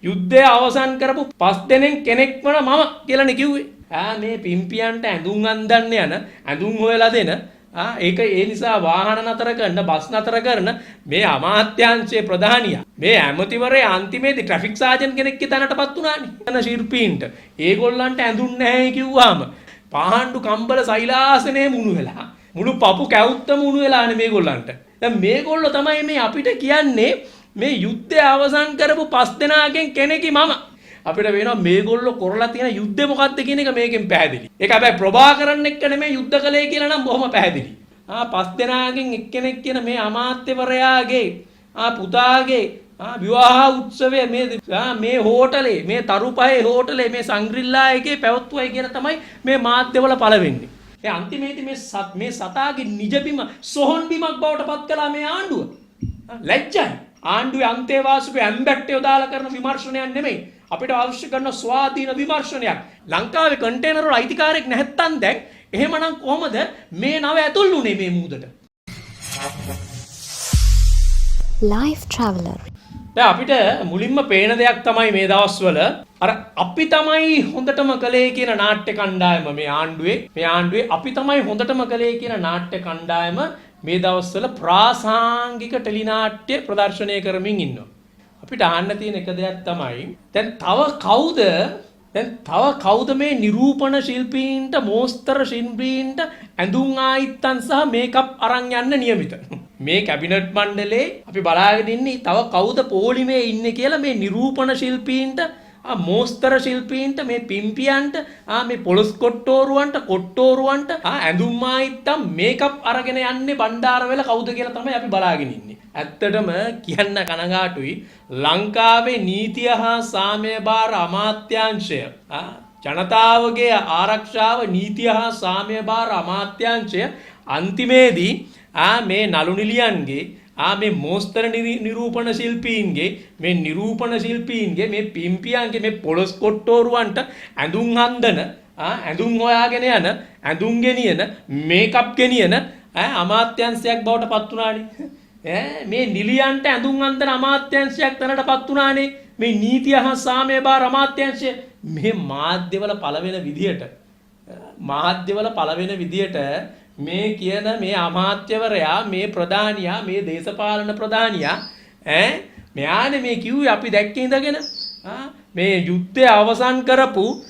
යුද්ධය අවසන් කරපු 5 දෙනෙන් කෙනෙක්ම මම කියලානේ කිව්වේ. මේ පිම්පියන්ට ඇඳුම් අන්දන්න යන ඇඳුම් හොයලා දෙන ඒක ඒ නිසා වාහන නතර කරන බස් නතර කරන මේ අමාත්‍යාංශයේ ප්‍රධානියා මේ ඇමතිවරයා අන්තිමේදී ට්‍රැෆික් සාජන් කෙනෙක්ගේ තැනටපත් වුණානේ. යන ශිල්පීන්ට ඒගොල්ලන්ට ඇඳුම් නැහැ කිව්වාම පාණ්ඩු කම්බල සෛලාසනේ මුණු වෙලා මුළු පපු කැවුත්තම මුණු වෙලානේ මේගොල්ලන්ට. දැන් මේගොල්ලෝ තමයි මේ අපිට කියන්නේ මේ යුද්ධය අවසන් කරපු 5 දෙනාගෙන් කෙනෙක්යි මම. අපිට වෙනවා මේගොල්ලෝ කරලා තියෙන යුද්ධය මොකක්ද කියන එක මේකෙන් පැහැදිලි. ඒක හැබැයි ප්‍රභාකරන් එක්ක නෙමෙයි යුද්ධ කළේ කියලා නම් බොහොම පැහැදිලි. 5 දෙනාගෙන් එක්කෙනෙක් කියන මේ අමාත්‍යවරයාගේ පුතාගේ විවාහ උත්සවය මේ හෝටලේ මේ තරුපහේ හෝටලේ මේ සංග්‍රිල්ලා එකේ පැවැත්වුවයි කියලා තමයි මේ මාධ්‍යවල පළවෙන්නේ. ඒ අන්තිමේදී මේ සතාගේ නිජබිම සොහොන් බිමක් බවට පත් කළා මේ ආණ්ඩුව. ලැජ්ජයි. ආණ්ඩුවේ අන්තේවාසික ඇම්බැට්ටේ දාලා කරන විමර්ශනයක් නෙමෙයි. අපිට අවශ්‍ය කරන ස්වාධීන විමර්ශනයක්. ලංකාවේ කන්ටේනර් වල අයිතිකාරයෙක් නැත්තම් දැන් එහෙමනම් කොහොමද මේ නව ඇතුල් වුනේ මේ මූදට? Life Traveler. දැන් අපිට මුලින්ම පේන දෙයක් තමයි මේ දවස්වල අර අපි තමයි හොඳටම කළේ කියන නාට්‍ය කණ්ඩායම මේ ආණ්ඩුවේ අපි තමයි හොඳටම කළේ කියන නාට්‍ය කණ්ඩායම මේ දවස්වල ප්‍රාසාංගික ටෙලිනාට්‍ය ප්‍රදර්ශනය කරමින් ඉන්නවා. අපිට අහන්න තියෙන එක දෙයක් තමයි දැන් තව කවුද මේ නිරූපණ ශිල්පීන්ට මෝස්තර ශිල්පීන්ට ඇඳුම් ආයිත්තන් සහ මේකප් අරන් යන්න නියමිත. මේ කැබිනට් මණ්ඩලේ අපි බලාගෙන ඉන්නේ තව කවුද පොලිමේ ඉන්නේ කියලා මේ නිරූපණ ශිල්පීන්ට මෝස්තර ශිල්පීන්ට මේ පිම්පියන්ට මේ පොලොස් කොට්ටෝරුවන්ට ඇඳුම් ආයිත්තම් මේකප් අරගෙන යන්නේ බණ්ඩාරවෙල කවුද කියලා තමයි අපි බලාගෙන ඉන්නේ. ඇත්තටම කියන්න කනගාටුයි ලංකාවේ නීතිය හා සාමය භාර අමාත්‍යාංශය ජනතාවගේ ආරක්ෂාව නීතිය හා සාමය භාර අමාත්‍යාංශය අන්තිමේදී මේ නළු නිලියන්ගේ මේ මෝස්තර නිරූපණ ශිල්පීන්ගේ මේ පිම්පියන්ගේ මේ පොලොස් කොට්ටෝරුවන්ට ඇඳුම් හඳන ඇඳුම් හොයාගෙන යන ඇඳුම් ගෙනියන මේකප් ගෙනියන අමාත්‍යාංශයක් බවට පත් වුණානේ. මේ නිලියන්ට ඇඳුම් අන්දන අමාත්‍යාංශයක් තැනටපත් වුණානේ මේ නීතිය හා සාමය භාර අමාත්‍යාංශය. මේ මාධ්‍යවල පළවෙන විදියට මේ කියන මේ අමාත්‍යවරයා මේ ප්‍රධානියා මේ දේශපාලන ප්‍රධානියා මෙයානේ මේ කිව්වේ අපි දැක්කේ ඉඳගෙන මේ යුද්ධය අවසන් කරපු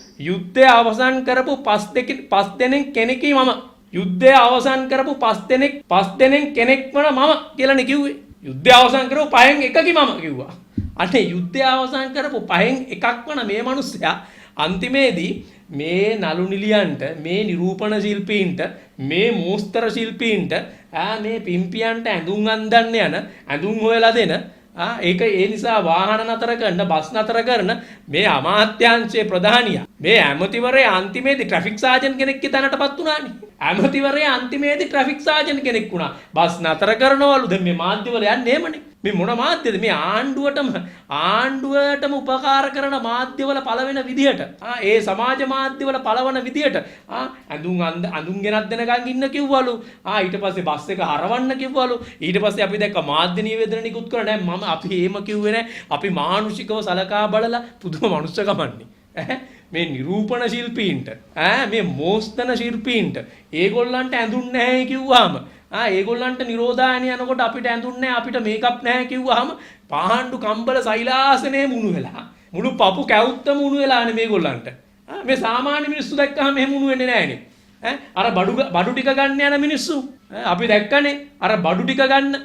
5 දෙනෙන් කෙනෙක්යි මම. යුද්ධය අවසන් කරපු 5 දෙනෙන් කෙනෙක්ම මම කියලානේ කිව්වේ. යුද්ධය අවසන් කරපු 5න් එකකි මම කිව්වා. අනේ යුද්ධය අවසන් කරපු 5න් එකක් වන මේ මිනිස්සයා අන්තිමේදී මේ නළු නිලියන්ට මේ නිරූපණ ශිල්පීන්ට මේ මෝස්තර ශිල්පීන්ට මේ පිම්පියන්ට ඇඳුම් අන්දන්න යන ඇඳුම් හොයලා දෙන ඒක ඒ නිසා වාහන නතර කරන බස් නතර කරන මේ අමාත්‍යාංශයේ ප්‍රධානියා මේ ඇමතිවරයා අන්තිමේදී ට්‍රැෆික් සාජන් කෙනෙක්ගේ තැනටපත් වුණානේ. ඇමතිවරයා අන්තිමේදී ට්‍රැෆික් සාජන් කෙනෙක් වුණා. බස් නතර කරනවලු. දැන් මේ මාධ්‍යවල යන්නේ එහෙමනේ. මේ මොන මාධ්‍යද මේ ආණ්ඩුවටම උපකාර කරන මාධ්‍යවල පළවෙන විදියට ඒ සමාජ මාධ්‍යවල පළවන විදියට ඇඳුම් ගෙනත් දෙනකන් ඉන්න කිව්වලු. ඊට පස්සේ බස් එක හරවන්න කිව්වලු. ඊට පස්සේ අපි දැක්ක මාධ්‍ය නිවේදන නිකුත් කරා. නෑ අපි එහෙම කිව්වේ නෑ. අපි මානුෂිකව සලකා බලලා පුදුම මනුස්සකමන්නේ. මේ නිරූපණ ශිල්පීන්ට මේ මෝස්තන ශිල්පීන්ට ඒගොල්ලන්ට ඇඳුම් නැහැ කිව්වාම ඒගොල්ලන්ට නිරෝධායන යනකොට අපිට ඇඳුම් නැහැ අපිට මේකප් නැහැ කිව්වහම පාණ්ඩු කම්බල සෛලාසනේ මුණු වෙලා මුළු පපු කැවුත්තම මුණු වෙලානේ මේගොල්ලන්ට. මේ සාමාන්‍ය මිනිස්සු දැක්කම මෙහෙම මුණු වෙන්නේ නැහනේ. අර බඩු ටික ගන්න යන මිනිස්සු අපි දැක්කනේ අර බඩු ටික ගන්න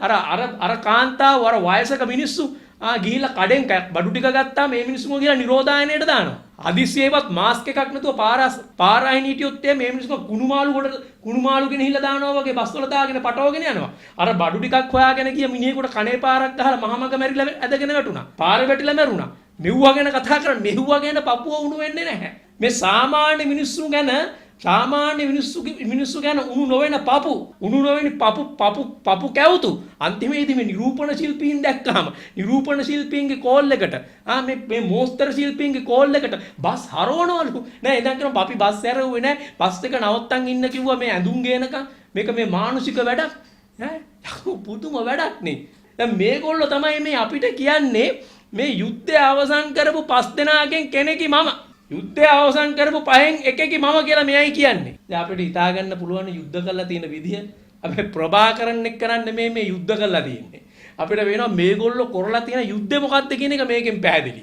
අර කාන්තාව අර වයසක මිනිස්සු ගිහිල්ලා කඩෙන් බඩු ටික ගත්තාම මේ මිනිස්සුම ගිහලා නිරෝධායනයට දානවා. අදිසියෙවත් මාස්ක් එකක් නැතුව පාරායින් හිටියොත් මේ මිනිස්සුම කුණු මාළු ගෙනහිල්ලා දානවා වගේ බස් වල දාගෙන පටවගෙන යනවා. අර බඩු ටිකක් හොයාගෙන ගිය මිනිහෙකුට කනේ පාරක් ගහලා මහමග මැරිලා ඇදගෙන වැටුණා. පාරේ වැටිලා මැරුණා. මෙව්වා ගැන කතා කරන්නේ මෙව්වා ගැන පපුව උණු වෙන්නේ නැහැ. මේ සාමාන්‍ය මිනිස්සු ගැන උණු නොවන පපු කැවුතු අන්තිමේදී මේ නිරූපණ ශිල්පීන් දැක්කම නිරූපණ ශිල්පීන්ගේ කෝල් එකට මේ මෝස්තර ශිල්පීන්ගේ කෝල් එකට බස් හරවනවලු නෑ ඉතින් කරමු අපි බස් ඇරෙව්වේ නෑ බස් එක නවත්තන් ඉන්න කිව්වා මේ ඇඳුම් ගේනකම් මේක මේ මානුෂික වැඩක් පුදුම වැඩක් නේ දැන් මේගොල්ලෝ තමයි මේ අපිට කියන්නේ මේ යුද්ධය අවසන් කරපු 5 දෙනාගෙන් කෙනෙක්යි මම. යුද්ධය අවසන් කරපු 5න් එකෙක්යි මම කියලා මෙයයි කියන්නේ. දැන් අපිට හිතා ගන්න පුළුවන් යුද්ධ කරලා තියෙන විදිය. අපි ප්‍රභාකරන් එක්ක කරන්නේ මේ යුද්ධ කරලා තියෙන්නේ. අපිට වෙනවා මේගොල්ලෝ කරලා තියෙන යුද්ධය මොකක්ද කියන එක මේකෙන් පැහැදිලි.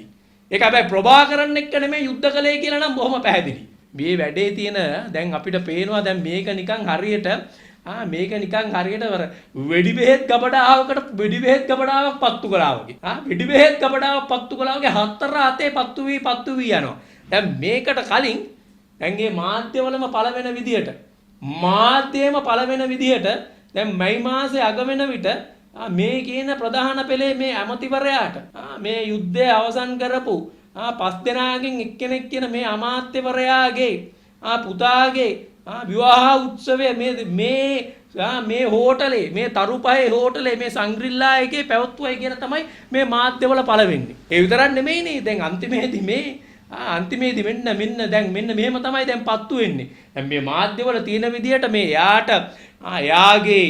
ඒක හැබැයි ප්‍රභාකරන් එක්ක නෙමෙයි යුද්ධ කළේ කියලා නම් බොහොම පැහැදිලි. මේ වැඩේ තියෙන දැන් අපිට පේනවා දැන් මේක නිකන් හරියට මේක නිකන් හරියට වෙඩි බෙහෙත් ගබඩාවකට වෙඩි බෙහෙත් ගබඩාවක් පත්තු කළා වගේ. වෙඩි බෙහෙත් ගබඩාවක් පත්තු කළා වගේ හතර අතේ පත්තු වී යනවා. දැන් මේකට කලින් දැන් මේ මාධ්‍යවලම පළ වෙන විදිහට දැන් මයි මාසේ අග වෙන විට මේ කියන ප්‍රධාන පෙළේ මේ ඇමතිවරයාට මේ යුද්ධය අවසන් කරපු 5 දෙනාගෙන් එක්කෙනෙක් කියන මේ අමාත්‍යවරයාගේ පුතාගේ විවාහ උත්සවය මේ හෝටලේ මේ තරුපහේ හෝටලේ මේ සංග්‍රිල්ලා එකේ පැවැත්වුවයි කියන තමයි මේ මාධ්‍යවල පළ වෙන්නේ. ඒ විතරක් නෙමෙයිනේ දැන් අන්තිමේදී මෙන්න දැන් මෙන්න මෙහෙම තමයි දැන් පත්තු වෙන්නේ. දැන් මේ මාධ්‍යවල තියෙන විදිහට මේ යාගේ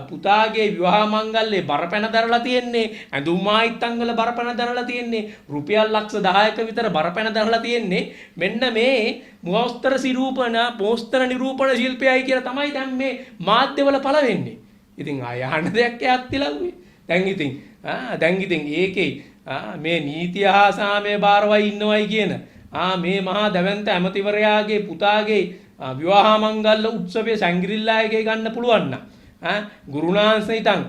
පුතාගේ විවාහ මංගල්‍යේ බරපැන දරලා තියෙන්නේ ඇඳුම් ආයිත්තන් වල බරපැන දරලා තියෙන්නේ රුපියල් ලක්ෂ 10ක විතර බරපැන දරලා තියෙන්නේ මෙන්න මේ මොස්තර නිරූපණ ශිල්පයයි කියලා තමයි දැන් මේ මාධ්‍යවල පළ වෙන්නේ. ඉතින් ආයහන දෙයක් ඇත්තිලව්වේ. දැන් ඉතින් ඒකේ මේ නීතිය හා සාමය බාරවයි ඉන්නවයි කියන මේ මහා දැවැන්ත ඇමතිවරයාගේ පුතාගේ විවාහ මංගල්‍ය උත්සවයේ සංග්‍රිල්ලා එකේ ගන්න පුළුවන් නම් ගුරුනාන්සේ ඉතින්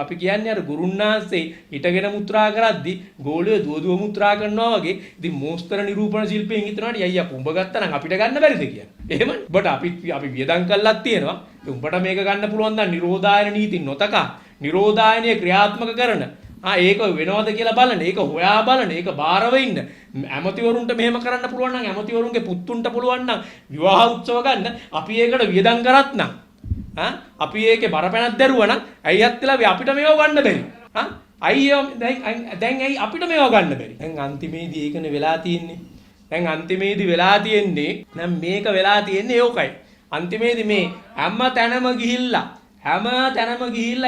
අපි කියන්නේ අර ගුරුනාන්සේ හිටගෙන මුත්‍රා කරද්දි ගෝලිය දුව මුත්‍රා කරනවා වගේ ඉතින් මොස්තර නිරූපණ ශිල්පයෙන් හිතනවාට අයියා උඹ ගත්තා නම් අපිට ගන්න බැරිද කියන්නේ. එහෙම බට අපි වියදම් කළාක් තියෙනවා. උඹට මේක ගන්න පුළුවන් නම් නිරෝධායන නීති නොතකා නිරෝධායනය ක්‍රියාත්මක කරන ඒක වෙනවද කියලා බලන්න. ඒක හොයා බලන්න. ඒක බාරව ඉන්න. ඇමතිවරුන්ට මෙහෙම කරන්න පුළුවන් නම් ඇමතිවරුන්ගේ පුතුන්ට පුළුවන් නම් විවාහ උත්සව ගන්න අපි ඒකට වියදම් කරත් නම් අපි ඒකේ බරපැනක් දැරුවා නම් අයියත් කියලා අපිට මේව ගන්න බැරි. අයියෝ දැන් ඇයි අපිට මේව ගන්න බැරි? දැන් අන්තිමේදී ඒකනේ වෙලා තියෙන්නේ. නම් මේක වෙලා තියෙන්නේ ඕකයි. අන්තිමේදී මේ හැම තැනම ගිහිල්ලා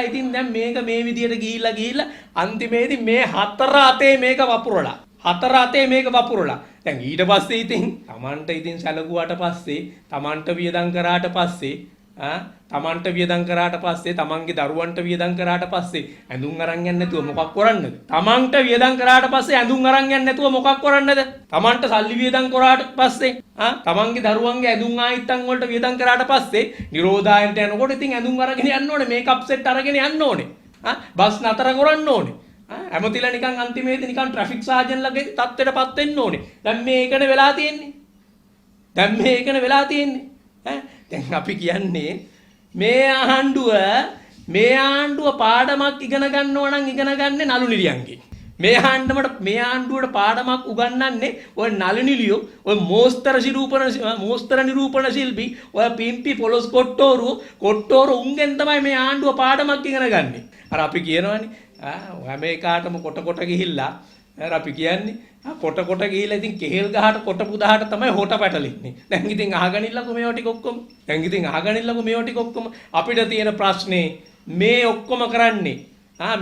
ඉතින් දැන් මේක මේ විදියට ගිහිල්ලා අන්තිමේදී මේ හතර අතේ මේක වපුරලා දැන් ඊට පස්සේ ඉතින් Tamanට ඉතින් සැලකුවාට පස්සේ Tamanට වියදම් කරාට පස්සේ තමන්ගේ දරුවන්ට වියදම් කරාට පස්සේ ඇඳුම් අරන් යන්නේ නැතුව මොකක් කරන්නද? තමන්ට වියදම් කරාට පස්සේ ඇඳුම් අරන් යන්නේ නැතුව මොකක් කරන්නද? තමන්ට සල්ලි වියදම් කරාට පස්සේ තමන්ගේ දරුවන්ගේ ඇඳුම් ආයිත්තන් වලට වියදම් කරාට පස්සේ නිරෝධායනට යනකොට ඉතින් ඇඳුම් අරගෙන යන්න ඕනේ, මේකප් සෙට් අරගෙන යන්න ඕනේ. බස් නතර කරන්න ඕනේ. ඇමතිලා නිකන් අන්තිමේදී නිකන් ට්‍රැෆික් සාජන්ලගේ තත්ත්වයටපත් වෙන්න ඕනේ. දැන් මේකනේ වෙලා තියෙන්නේ. දැන් අපි කියන්නේ මේ ආණ්ඩුව පාඩමක් ඉගෙන ගන්නවා නම් ඉගෙන ගන්නේ නළු නිලියන්ගෙන්. මේ ආණ්ඩුවට පාඩමක් උගන්වන්නේ ඔය නළු නිලියෝ, ඔය මෝස්තර නිරූපණ ශිල්පී, ඔය පිම්පි පොලොස් කොට්ටෝරු උන්ගෙන් තමයි මේ ආණ්ඩුව පාඩමක් ඉගෙන ගන්නෙ. අර අපි කියනවනේ හැම එකාටම කොට ගිහිල්ලා අපි කියන්නේ කොට ගිහිල්ලා ඉතින් කෙහෙල් ගහට කොට පුදාහට තමයි හොට පැටලෙන්නේ. දැන් ඉතින් අහගනින්නකෝ මේවා ටික ඔක්කොම. අපිට තියෙන ප්‍රශ්නේ මේ ඔක්කොම කරන්නේ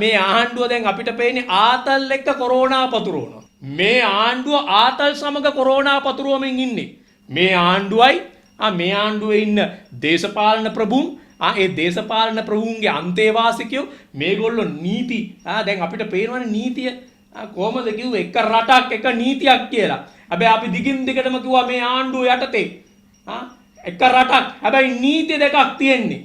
මේ ආණ්ඩුව දැන් අපිට පේන්නේ ආතල් එක්ක කොරෝනා පතුරවනවා. මේ ආණ්ඩුව ආතල් සමග කොරෝනා පතුරවමින් ඉන්නේ. මේ ආණ්ඩුවේ ඉන්න දේශපාලන ප්‍රභූන් ඒ දේශපාලන ප්‍රභූන්ගේ අන්තේවාසිකයෝ මේගොල්ලෝ නීති දැන් අපිට පේනවනේ නීතිය කොහොමද කිව්වේ එක රටක් එක නීතියක් කියලා. හැබැයි අපි දිගින් දිගටම කිව්වා මේ ආණ්ඩුව යටතේ එක රටක්. හැබැයි නීති දෙකක් තියෙන්නේ.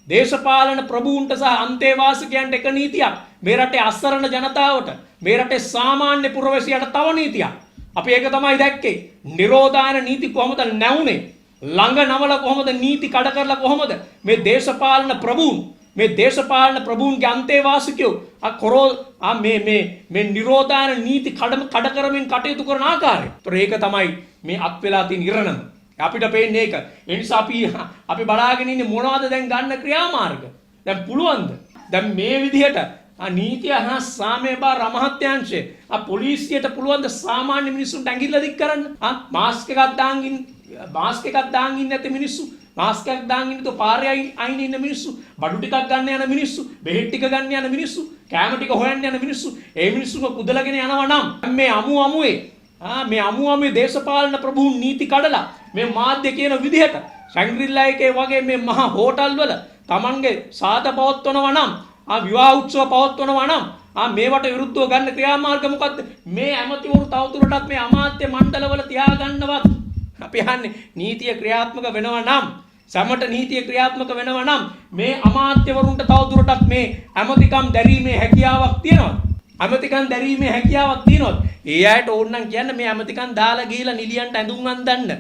දේශපාලන ප්‍රභූන්ට සහ අන්තේවාසිකයන්ට එක නීතියක්. මේ රටේ අසරණ ජනතාවට, මේ රටේ සාමාන්‍ය පුරවැසියාට තව නීතියක්. අපි ඒක තමයි දැක්කේ. නිරෝධායන නීති කොහොමද නැවුනේ? ළඟ නවල කොහොමද නීති කඩ කරලා කොහොමද මේ දේශපාලන ප්‍රභූන්ගේ අන්තේවාසිකයෝ මේ නිරෝධායන නීති කඩ කරමින් කටයුතු කරන ආකාරය. ඒක තමයි මේ අත් වෙලා තියෙන ඉරණම. අපිට පේන්නේ ඒක. ඒ නිසා අපි බලාගෙන ඉන්නේ මොනවද දැන් ගන්න ක්‍රියාමාර්ග? දැන් පුළුවන්ද? දැන් මේ විදිහට නීතිය හා සාමය බාර අමාත්‍යාංශය පොලිසියට පුළුවන් ද සාමාන්‍ය මිනිස්සුන්ට ඇඟිල්ල දික් කරන්න? මාස්ක් එකක් දාන් ඉන්නේ නැති මිනිස්සු මාස්ක් එකක් දාගෙන ඉන්නතෝ පාරේ අයින් ඉන්න මිනිස්සු, බඩු ටිකක් ගන්න යන මිනිස්සු, බෙහෙත් ටික ගන්න යන මිනිස්සු, කෑම ටික හොයන්න යන මිනිස්සු, ඒ මිනිස්සුව කුදලගෙන යනවා නම් මේ අමුවේ මේ අමුවේ දේශපාලන ප්‍රභූන් නීති කඩලා මේ මාධ්‍ය කියන විදිහට ශැංග්‍රිලා එකේ වගේ මේ මහා හෝටල් වල Tamanගේ සාද පවත්වනවා නම් විවාහ උත්සව පවත්වනවා නම් මේවට විරුද්ධව ගන්න ක්‍රියාමාර්ග මොකද්ද? මේ ඇමතිවරු තවදුරටත් මේ අමාත්‍ය මණ්ඩලවල තියාගන්නවත් අපි අහන්නේ නීතිය ක්‍රියාත්මක වෙනවා නම් සමට නීතිය ක්‍රියාත්මක වෙනවා නම් මේ අමාත්‍යවරුන්ට තවදුරටත් මේ ඇමතිකම් දැරීමේ හැකියාවක් තියෙනවා. ඇමතිකම් දැරීමේ හැකියාවක් තියෙනවා. ඒ අයට ඕනනම් කියන්න මේ ඇමතිකම් දාලා ගිහිලා නිලියන්ට ඇඳුම් අඳන්න.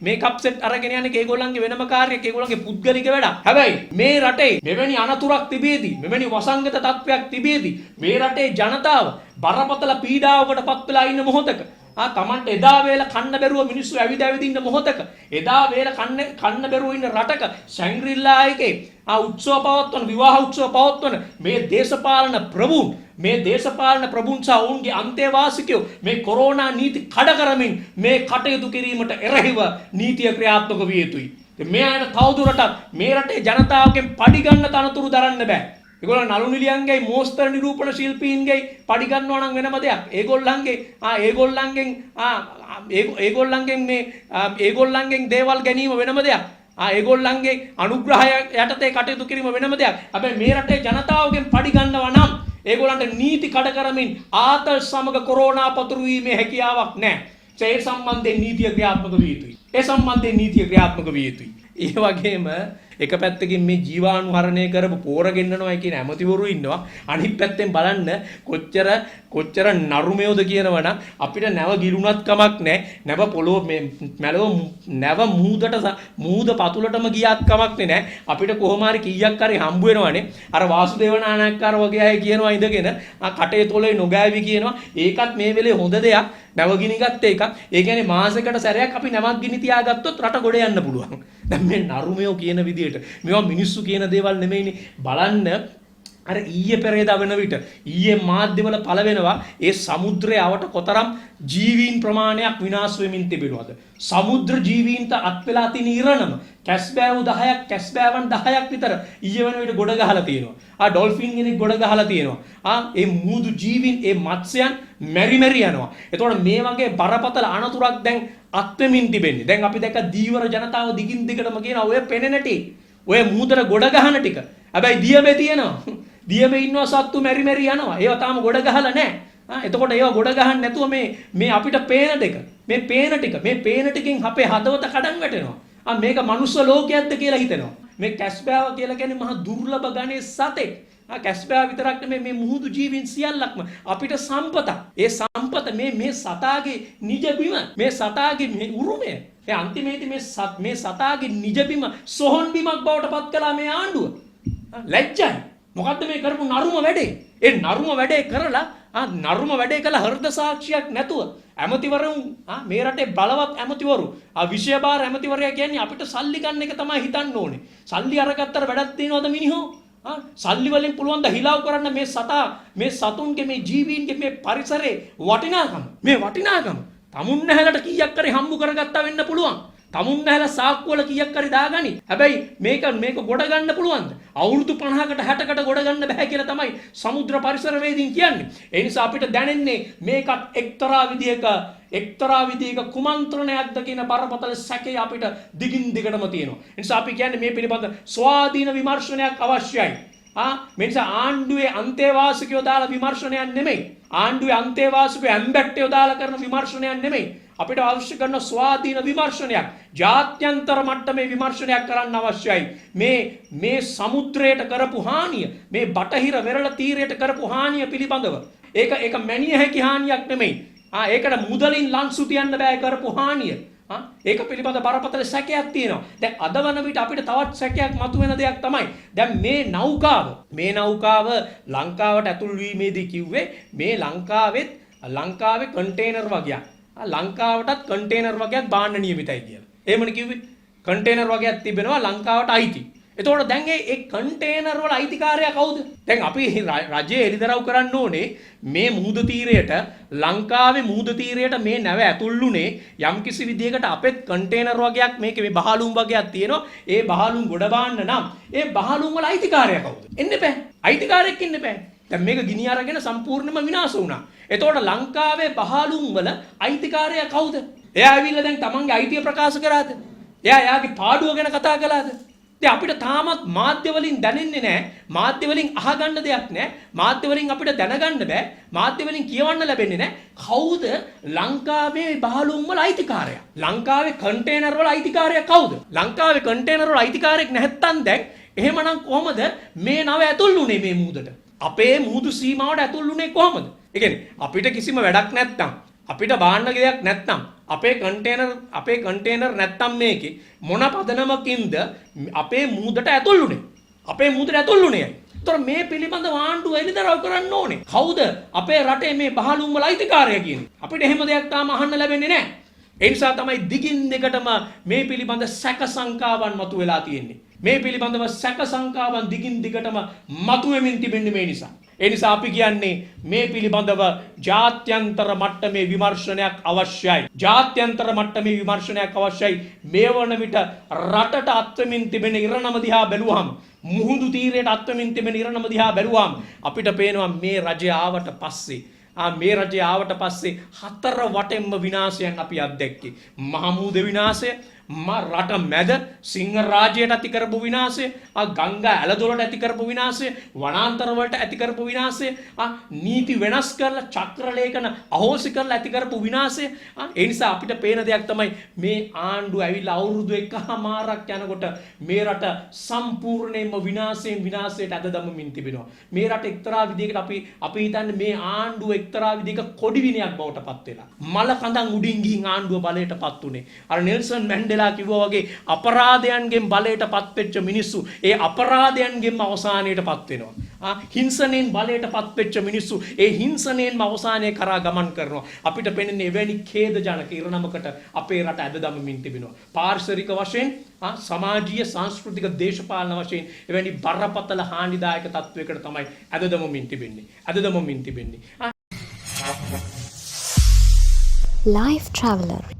මේකප් සෙට් අරගෙන යන්නේ ඒගොල්ලන්ගේ වෙනම කාර්යයක්, ඒගොල්ලන්ගේ පුද්ගලික වැඩක්. හැබැයි මේ රටේ මෙවැනි අනතුරක් තිබේදී, මෙවැනි වසංගත තත්ත්වයක් තිබේදී මේ රටේ ජනතාව බරපතල පීඩාවකට පත් වෙලා ඉන්න මොහොතක තමන්ට එදා වේල කන්න බැරුව මිනිස්සු ඇවිද ඉන්න මොහොතක, එදා වේල කන්න බැරුව ඉන්න රටක ශැංග්‍රිලා එකේ උත්සව පවත්වන, විවාහ උත්සව පවත්වන මේ දේශපාලන ප්‍රභූන් සහ ඔවුන්ගේ අන්තේවාසිකයෝ මේ කොරෝනා නීති කඩ කරමින් මේ කටයුතු කිරීමට එරෙහිව නීතිය ක්‍රියාත්මක විය යුතුයි. මේ අයට තවදුරටත් මේ රටේ ජනතාවගෙන් පඩි ගන්න තනතුරු දරන්න බෑ. ඒගොල්ලන් නළු නිලියන්ගේ මෝස්තර නිරූපණ ශිල්පීන්ගේ පඩි ගන්නවා නම් වෙනම දෙයක්. ඒගොල්ලන්ගෙන් දේවල් ගැනීම වෙනම දෙයක්. ඒගොල්ලන්ගේ අනුග්‍රහය යටතේ කටයුතු කිරීම වෙනම දෙයක්. හැබැයි මේ රටේ ජනතාවගෙන් පඩි ගන්නවා නම් ඒගොල්ලන්ට නීති කඩ කරමින් ආතල් සමග කොරෝනා පතුරු වීමේ හැකියාවක් නැහැ. ඒ සම්බන්ධයෙන් නීතිය ක්‍රියාත්මක විය යුතුයි. ඒ වගේම එක පැත්තකින් මේ ජීවාණුහරණය කරපු පෝර ගෙන්නනවා කියන ඇමතිවරු ඉන්නවා. අනිත් පැත්තෙන් බලන්න කොච්චර නරුමයෝද කියනවනම් අපිට නැව ගිරුණත් කමක් නැහැ. නැව පොළොව මැලව නැව මූද පතුලටම ගියත් කමක් නැහැ. අපිට කොහොම හරි කීයක් හරි හම්බ වෙනවනේ. අර වාසුදේව නානායක්කාර වගේ අය කියනවා ඉඳගෙන කටේ තොලේ නොගෑවි කියනවා. ඒකත් මේ වෙලේ හොඳ දෙයක්. නැව ගිනි ගත්ත එකක්. ඒ කියන්නේ මාසෙකට සැරයක් අපි නැවක් ගිනි තියාගත්තොත් රට ගොඩ යන්න පුළුවන්. දැන් මේ නරුමයෝ කියන විදිහට මේවා මිනිස්සු කියන දේවල් නෙමෙයිනේ. බලන්න අර ඊයේ පෙරේදා වෙන විට ඊයේ මාධ්‍යවල පළ වෙනවා ඒ සමුද්‍රයේ අවට කොතරම් ජීවීන් ප්‍රමාණයක් විනාශ වෙමින් තිබෙනවද? සමුද්‍ර ජීවීන්ට අත් වෙලා තියෙන ඉරණම කැස්බෑවු 10ක්, කැස්බෑවන් 10ක් විතර ඊයේ වෙන විට ගොඩ ගහලා තියෙනවා. ඩොල්ෆින් කෙනෙක් ගොඩ ගහලා තියෙනවා. ඒ මූදු ජීවීන්, ඒ මත්ස්‍යයන් මෙරි යනවා. එතකොට මේ වගේ බරපතල අනතුරක් දැන් අත් වෙමින් තිබෙන්නේ. දැන් අපි දැක්ක දීවර ජනතාව දිගින් දිගටම කියන ඔය පෙනෙන ටික, ඔය මූදට ගොඩ ගහන ටික. හැබැයි දියබේ තියෙනවා. දියබේ ඉන්නවා සත්තු මෙරි යනවා. ඒවා තාම ගොඩ ගහලා නැහැ. එතකොට ඒවා ගොඩ ගහන්න නැතුව මේ අපිට පේන දෙක, මේ පේන ටිකෙන් අපේ හදවත කඩන් වැටෙනවා. මේක මනුස්ස ලෝකයක්ද කියලා හිතෙනවා. මේ කැස්බෑව කියලා කියන්නේ මහා දුර්ලභ ගණයේ සතෙක්. කැස්බෑව විතරක් නෙමෙයි මේ මුහුදු ජීවීන් සියල්ලක්ම අපිට සම්පත. ඒ සම්පත මේ සතාගේ නිජබිම, මේ සතාගේ මේ උරුමය. ඒ අන්තිමේදී මේ සතාගේ නිජබිම සොහොන් බිමක් බවට පත් කළා මේ ආණ්ඩුව. ලැජ්ජයි. මොකද්ද මේ කරපු නරුම වැඩේ? ඒ නරුම වැඩේ කරලා නරුම වැඩේ කළා හෘද සාක්ෂියක් නැතුව ඇමතිවරුන් මේ රටේ බලවත් ඇමතිවරු විෂයබාර ඇමතිවරයා කියන්නේ අපිට සල්ලි ගන්න එක තමයි හිතන්න ඕනේ. සල්ලි අරගත්තට වැඩක් තියනවද මිනිහෝ? සල්ලි වලින් පුළුවන් ද හිලාව කරන්න මේ සතුන්ගේ, මේ ජීවීන්ගේ, මේ පරිසරයේ වටිනාකම තමුන් නැහැලට කීයක් හරි හම්බ කරගත්තා වෙන්න පුළුවන්. තමුන් නැහැල සාක්කුවල කීයක් හරි දාගනි. හැබැයි මේක ගොඩ ගන්න පුළුවන්ද? අවුරුදු 50කට 60කට ගොඩ ගන්න බෑ කියලා තමයි සමුද්‍ර පරිසරවේදීන් කියන්නේ. ඒ නිසා අපිට දැනෙන්නේ මේකත් එක්තරා විදියක කුමන්ත්‍රණයක්ද කියන බරපතල සැකය අපිට දිගින් දිගටම තියෙනවා. ඒ නිසා අපි කියන්නේ මේ පිළිබඳ ස්වාධීන විමර්ශනයක් අවශ්‍යයි. මේ නිසා ආණ්ඩුවේ අන්තේවාසිකයෝ දාලා විමර්ශනයක් නෙමෙයි. ආණ්ඩුවේ අන්තේවාසිකයෝ ඇම්බැට්ටයෝ දාලා කරන විමර්ශනයක් නෙමෙයි. අපිට අවශ්‍ය කරන ස්වාධීන විමර්ශනයක්, ජාත්‍යන්තර මට්ටමේ විමර්ශනයක් කරන්න අවශ්‍යයි. මේ සමුද්‍රයට කරපු හානිය, මේ බටහිර වෙරළ තීරයට කරපු හානිය පිළිබඳව. ඒක මැනිය හැකි හානියක් නෙමෙයි. ඒකට මුදලින් ලන්සු තියන්න බෑ කරපු හානිය. ඒක පිළිබඳ බරපතල සැකයක් තියෙනවා. දැන් අද වන විට අපිට තවත් සැකයක් මතුවෙන දෙයක් තමයි. දැන් මේ නෞකාව ලංකාවට ඇතුල් වීමේදී කිව්වේ මේ ලංකාවේ කන්ටේනර් වගයක්. ලංකාවටත් කන්ටේනර් වගයක් බාන්න නියමිතයි කියලා. එහෙමනේ කිව්වේ. කන්ටේනර් වගයක් තිබෙනවා ලංකාවට අයිති. එතකොට දැන් ඒ කන්ටේනර් වල අයිතිකාරයා කවුද? දැන් අපි රජයේ එළිදරව් කරන්න ඕනේ මේ මුහුද තීරයට ලංකාවේ මුහුද තීරයට මේ නැව ඇතුළුනේ යම්කිසි විදියකට අපෙත් කන්ටේනර් වගේක් මේකේ මේ බහලුම් වගේක් තියෙනවා. ඒ බහලුම් ගොඩ බාන්න නම් ඒ බහලුම් වල අයිතිකාරයා කවුද? එන්න බෑ. අයිතිකාරයෙක් ඉන්න බෑ. දැන් මේක ගිනි අරගෙන සම්පූර්ණයෙන්ම විනාශ වුණා. එතකොට ලංකාවේ බහලුම් වල අයිතිකාරයා කවුද? එයා ඇවිල්ලා දැන් තමන්ගේ අයිතිය ප්‍රකාශ කරාද? එයා යාගේ පාඩුව ගැන කතා කළාද? දැන් අපිට තාමත් මාධ්‍ය වලින් දැනෙන්නේ නැහැ. මාධ්‍ය වලින් අහගන්න දෙයක් නැහැ. මාධ්‍ය වලින් අපිට දැනගන්න බෑ. මාධ්‍ය වලින් කියවන්න ලැබෙන්නේ නැහැ. කවුද ලංකාවේ බහලුම් වල අයිතිකාරයා? ලංකාවේ කන්ටේනර් වල අයිතිකාරයා කවුද? ලංකාවේ කන්ටේනර් වල අයිතිකාරයෙක් නැත්තම් දැන් එහෙමනම් කොහොමද මේ නව ඇතුළුනේ මේ මුහුදට? අපේ මුහුදු සීමාවට ඇතුළුනේ කොහොමද? ඒ කියන්නේ අපිට කිසිම වැඩක් නැත්තම් අපිට බාන්න දෙයක් නැත්තම් අපේ කන්ටේනර් නැත්තම් මේකේ මොන පදනමකින්ද අපේ මුහුදට ඇතුළුනේ? අපේ මුහුදට ඇතුළුනේ ඇයි? ඒතර මේ පිළිබඳව ආණ්ඩුව එළිදරව් කරන්න ඕනේ. කවුද අපේ රටේ මේ බහලුම් වල අයිතිකාරයා කියන්නේ? අපිට එහෙම දෙයක් තාම අහන්න ලැබෙන්නේ නැහැ. ඒ නිසා තමයි දිගින් දිගටම මේ පිළිබඳ සැක සංකාවන් මතුවලා තියෙන්නේ. මේ පිළිබඳව සැක සංකාවන් දිගින් දිගටම මතුවෙමින් තිබෙන්නේ මේ නිසා. ඒ නිසා අපි කියන්නේ මේ පිළිබඳව ජාත්‍යන්තර මට්ටමේ විමර්ශනයක් අවශ්‍යයි. ජාත්‍යන්තර මට්ටමේ විමර්ශනයක් අවශ්‍යයි. මේ වන විට රටට අත්වෙමින් තිබෙන ඉරණම දිහා බැලුවහම මුහුදු තීරයට අත්වෙමින් තිබෙන ඉරණම දිහා බැලුවහම අපිට පේනවා මේ රජය ආවට පස්සේ මේ රජය ආවට පස්සේ හතර වටෙන්ම විනාශයන් අපි අත්දැක්කේ. මහමුද විනාශය, රට මැද සිංහ රාජ්‍යයට ඇති කරපු විනාශය, ගංගා ඇලදොලට ඇති කරපු විනාශය, වනාන්තර වලට ඇති කරපු විනාශය, නීති වෙනස් කරලා චක්‍ර ලේඛන අහෝසි කරලා ඇති කරපු විනාශය. ඒ නිසා අපිට පේන දෙයක් තමයි මේ ආණ්ඩුව ඇවිල්ලා අවුරුදු එකමාරක් යනකොට මේ රට සම්පූර්ණයෙන්ම විනාශයට ඇද දමමින් තිබෙනවා. මේ රට එක්තරා විදිහකට අපි හිතන්නේ මේ ආණ්ඩුව එක්තරා විදිහක කොඩි විනයක් බවට පත් වෙලා. මල කඳන් උඩින් ගිහින් ආණ්ඩුව බලයටපත් උනේ. අර නෙල්සන් මැන්ඩෙලා කිව්වා වගේ අපරාධයන්ගෙන් බලයටපත් වෙච්ච මිනිස්සු ඒ අපරාධයන්ගෙන්ම අවසානයටපත් වෙනවා. හිංසනයෙන් බලයටපත් වෙච්ච මිනිස්සු ඒ හිංසනයෙන්ම අවසානය කරා ගමන් කරනවා. අපිට පෙනෙන්නේ එවැනි ඛේදජනක ඉරණමකට අපේ රට ඇද දමමින් තිබෙනවා. පාරිසරික වශයෙන් සමාජීය සංස්කෘතික දේශපාලන වශයෙන් එවැනි බරපතල හානිදායක තත්වයකට තමයි ඇද දමමින් තිබෙන්නේ. Life Traveler